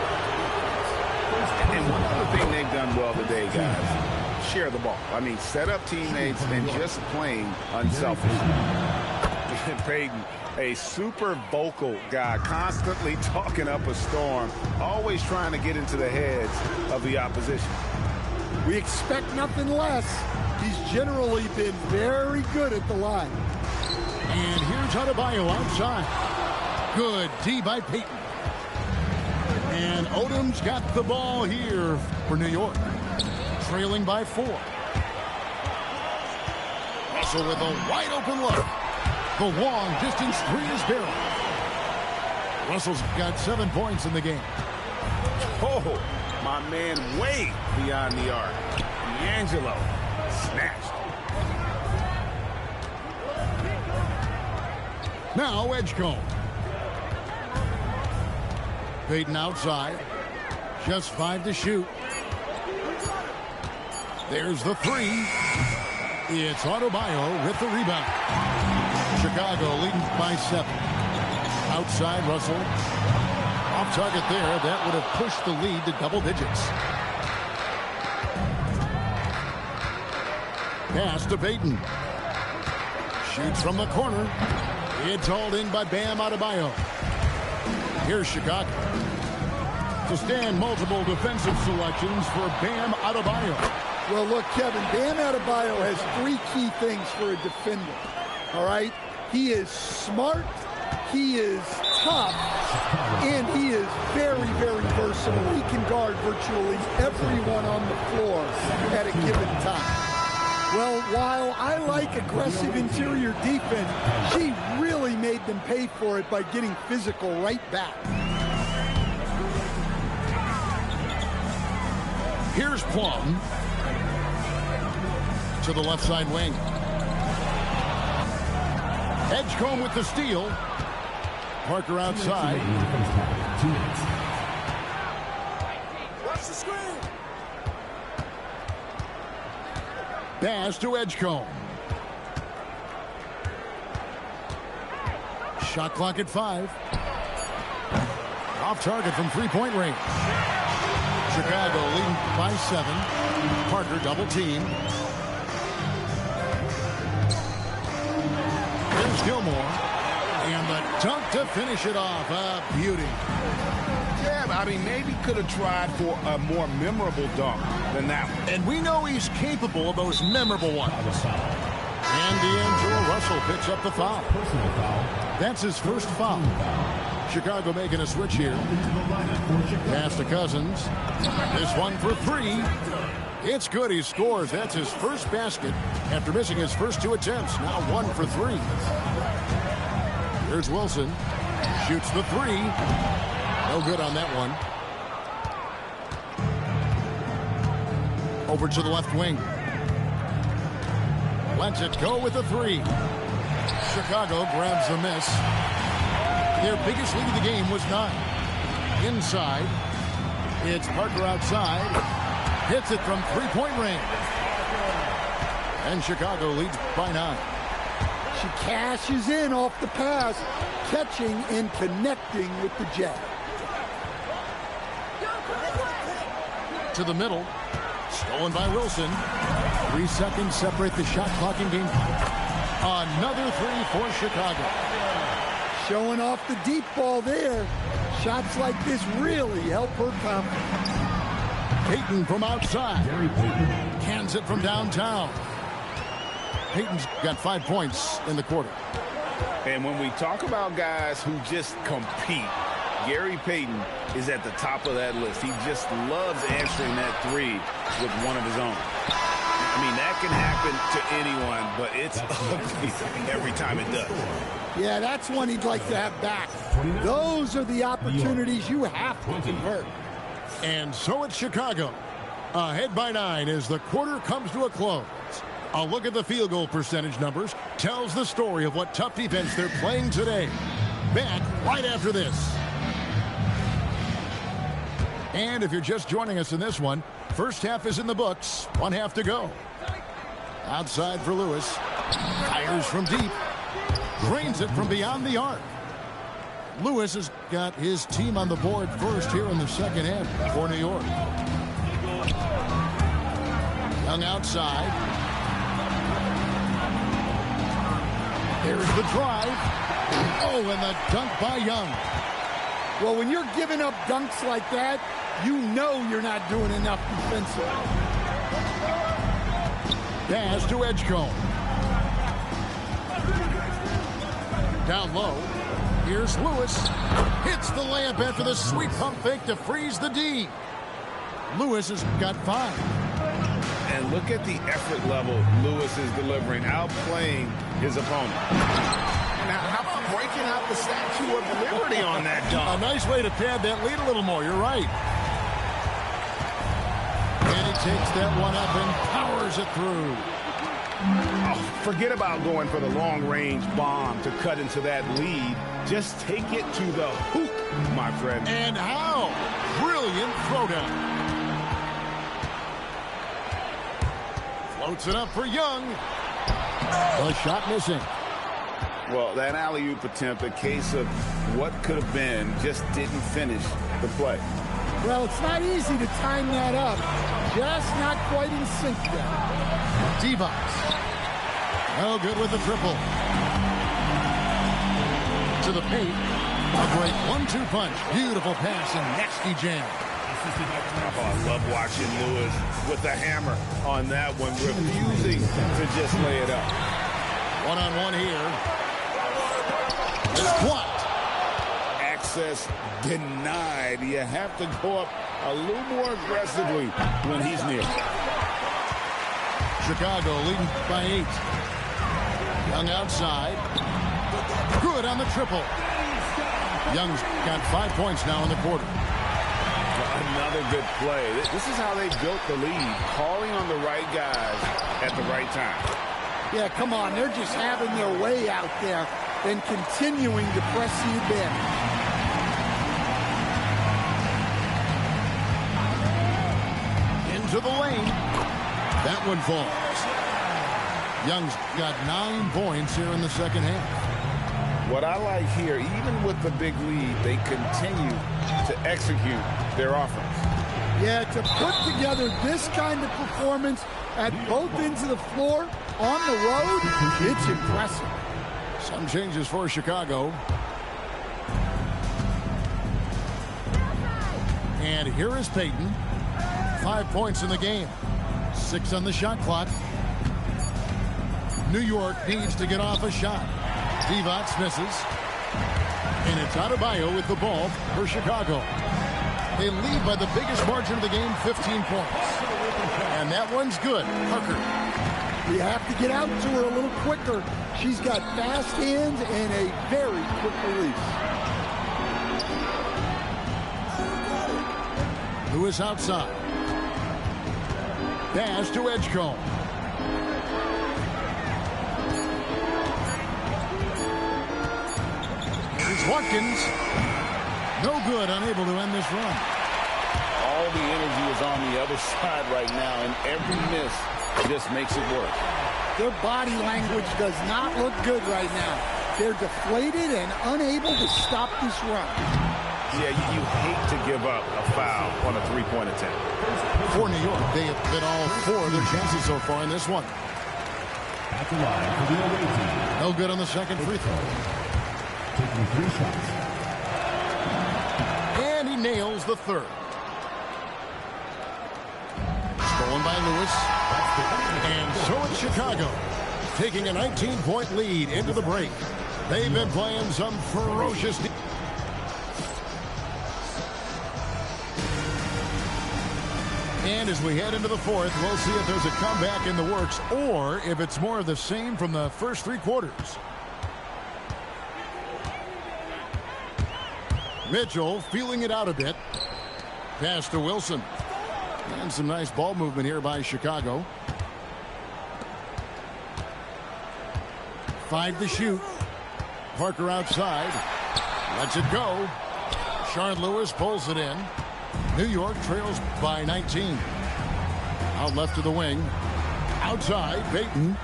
And one other thing they've done well today, guys, share the ball. I mean, set up teammates and just playing unselfishly. Peyton, a super vocal guy, constantly talking up a storm, always trying to get into the heads of the opposition. We expect nothing less. He's generally been very good at the line. And here's Adebayo outside. Good D by Peyton. And Odom's got the ball here for New York. Trailing by 4. Russell with a wide open look. The long distance 3 is barreled. Russell's got 7 points in the game. Oh, my man way beyond the arc. D'Angelo snatched. Now Edgecombe. Peyton outside. Just 5 to shoot. There's the 3. It's Adebayo with the rebound. Chicago leading by 7. Outside Russell. Off target there. That would have pushed the lead to double digits. Pass to Peyton. Shoots from the corner. It's hauled in by Bam Adebayo. Here's Chicago. To stand multiple defensive selections for Bam Adebayo. Well, look, Kevin, Bam Adebayo has 3 key things for a defender. All right? He is smart, he is tough, and he is very, very versatile. He can guard virtually everyone on the floor at a given time. Well, while I like aggressive interior defense, she really made them pay for it by getting physical right back. Here's Plum to the left side wing. Edgecombe with the steal. Parker outside. Watch the screen. Pass to Edgecombe. Shot clock at 5. Off target from 3-point range. Chicago leading by 7. Parker double team. Here's Gilmore. And the dunk to finish it off. A beauty. Yeah, I mean, maybe could have tried for a more memorable dunk than that one. And we know he's capable of those memorable ones. And D'Angelo Russell picks up the foul. That's his first foul. Chicago making a switch here. Pass to Cousins. This one for 3. It's good. He scores. That's his first basket after missing his first 2 attempts. Now 1 for 3. Here's Wilson. Shoots the 3. No good on that one. Over to the left wing. Lets it go with the 3. Chicago grabs the miss. Their biggest lead of the game was 9. Inside. It's Parker outside. Hits it from 3-point range. And Chicago leads by 9. She cashes in off the pass, catching and connecting with the jab. To the middle. Stolen by Wilson. 3 seconds separate the shot clock in game. Another 3 for Chicago. Showing off the deep ball there. Shots like this really help her confidence. Peyton from outside. Cans it from downtown. Peyton's got 5 points in the quarter. And when we talk about guys who just compete, Gary Payton is at the top of that list. He just loves answering that 3 with one of his own. I mean, that can happen to anyone, but it's ugly every time it does. Yeah, that's one he'd like to have back. Those are the opportunities you have to convert. And so it's Chicago. Ahead by 9 as the quarter comes to a close. A look at the field goal percentage numbers tells the story of what tough defense they're playing today. Back right after this. And if you're just joining us in this one, first half is in the books. 1 half to go. Outside for Lewis. Fires from deep. Drains it from beyond the arc. Lewis has got his team on the board first here in the second half for New York. Young outside. Here's the drive. Oh, and the dunk by Young. Well, when you're giving up dunks like that, you know you're not doing enough defensively. Pass to Edgecombe. Down low. Here's Lewis. Hits the layup after the sweet pump fake to freeze the D. Lewis has got 5. And look at the effort level Lewis is delivering, outplaying his opponent. Now, how about breaking out the Statue of Liberty on that dunk? A nice way to pad that lead a little more. You're right. And he takes that one up and powers it through. Oh, forget about going for the long-range bomb to cut into that lead. Just take it to the hoop, my friend. And how? Brilliant throwdown. Floats it up for Young. The shot missing. Well, that alley-oop attempt, a case of what could have been, just didn't finish the play. Well, it's not easy to time that up. Just not quite in sync there. Divac. No good with the triple. To the paint. A great 1-2 punch. Beautiful pass and nasty jam. Oh, I love watching Lewis with the hammer on that one, refusing to just lay it up. One-on-one here. Squat. Access denied. You have to go up a little more aggressively when he's near. Chicago leading by 8. Young outside. Good on the triple. Young's got 5 points now in the quarter. Another good play. This is how they built the lead, calling on the right guys at the right time. Yeah, come on. They're just having their way out there and continuing to press the advantage. Into the lane. That one falls. Young's got 9 points here in the second half. What I like here, even with the big lead, they continue to execute their offense. Yeah, to put together this kind of performance at both ends of the floor on the road, it's impressive. Some changes for Chicago. And here is Payton. 5 points in the game. 6 on the shot clock. New York needs to get off a shot. Divac misses. And it's Adebayo with the ball for Chicago. They lead by the biggest margin of the game, 15 points. And that one's good. Parker. You have to get out to her a little quicker. She's got fast hands and a very quick release. Lewis outside. Pass to Edgecombe. Here's Watkins. No good, unable to end this run. All the energy is on the other side right now, and every miss just makes it work. Their body language does not look good right now. They're deflated and unable to stop this run. Yeah, you hate to give up a foul on a three-point attempt. For New York, they have hit all 4 of their chances so far in this one. At the line for the away team. No good on the second free throw. Taking 3 shots. And he nails the third. Stolen by Lewis. And so it's Chicago, taking a 19-point lead into the break. They've been playing some ferocious defense. And as we head into the fourth, we'll see if there's a comeback in the works or if it's more of the same from the first 3 quarters. Mitchell feeling it out a bit. Pass to Wilson. And some nice ball movement here by Chicago. 5 to shoot. Parker outside. Lets it go. Shard Lewis pulls it in. New York trails by 19. Out left to the wing. Outside, Payton.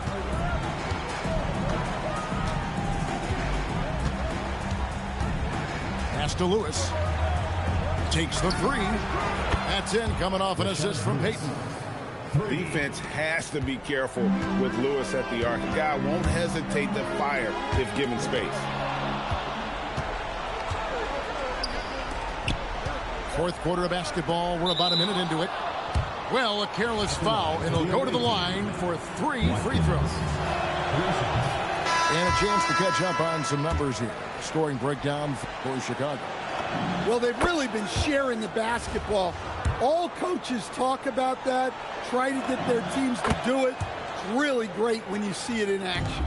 Pass to Lewis. Takes the three. That's in, coming off an assist from Payton. Defense has to be careful with Lewis at the arc. The guy won't hesitate to fire if given space. Fourth quarter of basketball. We're about a minute into it. Well, a careless foul, and he'll go to the line for 3 free throws. And a chance to catch up on some numbers here. Scoring breakdown for Chicago. Well, they've really been sharing the basketball. All coaches talk about that, try to get their teams to do it. It's really great when you see it in action.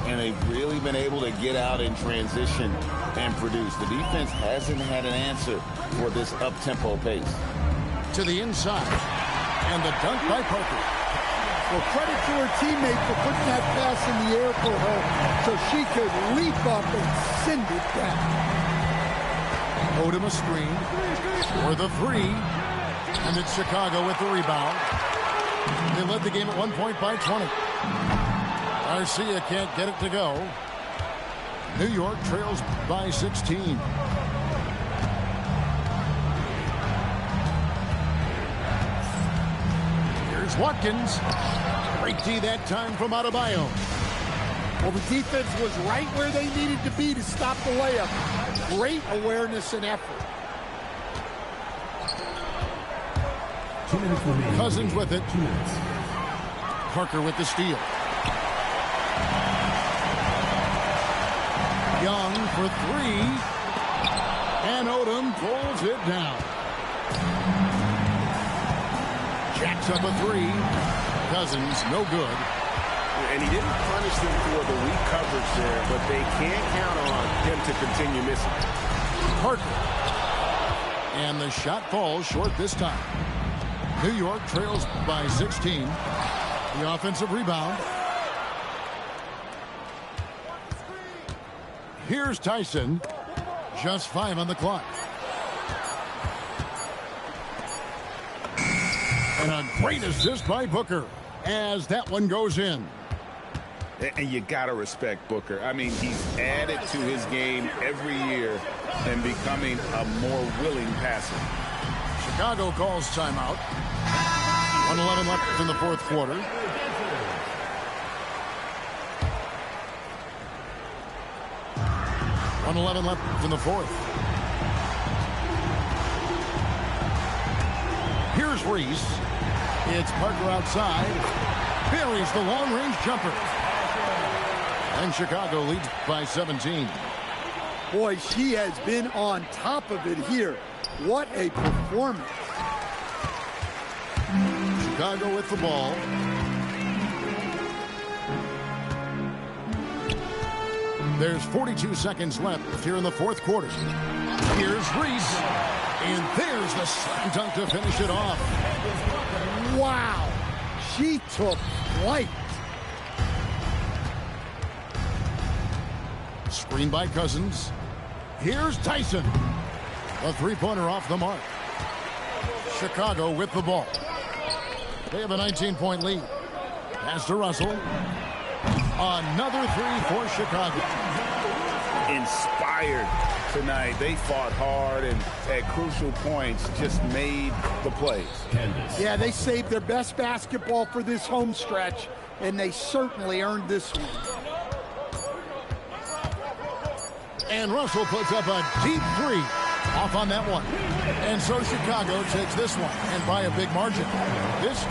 And they've really been able to get out in transition and produce. The defense hasn't had an answer for this up-tempo pace. To the inside. And the dunk by Parker. Well, credit to her teammate for putting that pass in the air for her so she could leap up and send it down. Odom a screen for the three. And it's Chicago with the rebound. They led the game at 1 point by 20. Garcia can't get it to go. New York trails by 16. Here's Watkins. Great D that time from Adebayo. Well, the defense was right where they needed to be to stop the layup. Great awareness and effort. 2 minutes remaining. Cousins with it. 2 minutes. Parker with the steal. Young for three. And Odom pulls it down. Jacks up a three. Cousins, no good. And he didn't punish them for the weak coverage there, but they can't count on him to continue missing. Parker. And the shot falls short this time. New York trails by 16. The offensive rebound. Here's Tyson. Just 5 on the clock. And a great assist by Booker as that one goes in. And you got to respect Booker. I mean, he's added to his game every year and becoming a more willing passer. Chicago calls timeout. 1:11 left in the fourth quarter. .11 left in the fourth. Here's Reese. It's Parker outside. Buries the long-range jumper. And Chicago leads by 17. Boy, she has been on top of it here. What a performance. Chicago with the ball. There's 42 seconds left here in the fourth quarter. Here's Reese. And there's the slam dunk to finish it off. Wow. She took flight. Screen by Cousins. Here's Tyson. A three-pointer off the mark. Chicago with the ball. They have a 19-point lead. Pass to Russell. Another three for Chicago. Inspired tonight. They fought hard and at crucial points just made the plays. Yeah, they saved their best basketball for this home stretch, and they certainly earned this one. And Russell puts up a deep three off on that one. And so Chicago takes this one, and by a big margin. This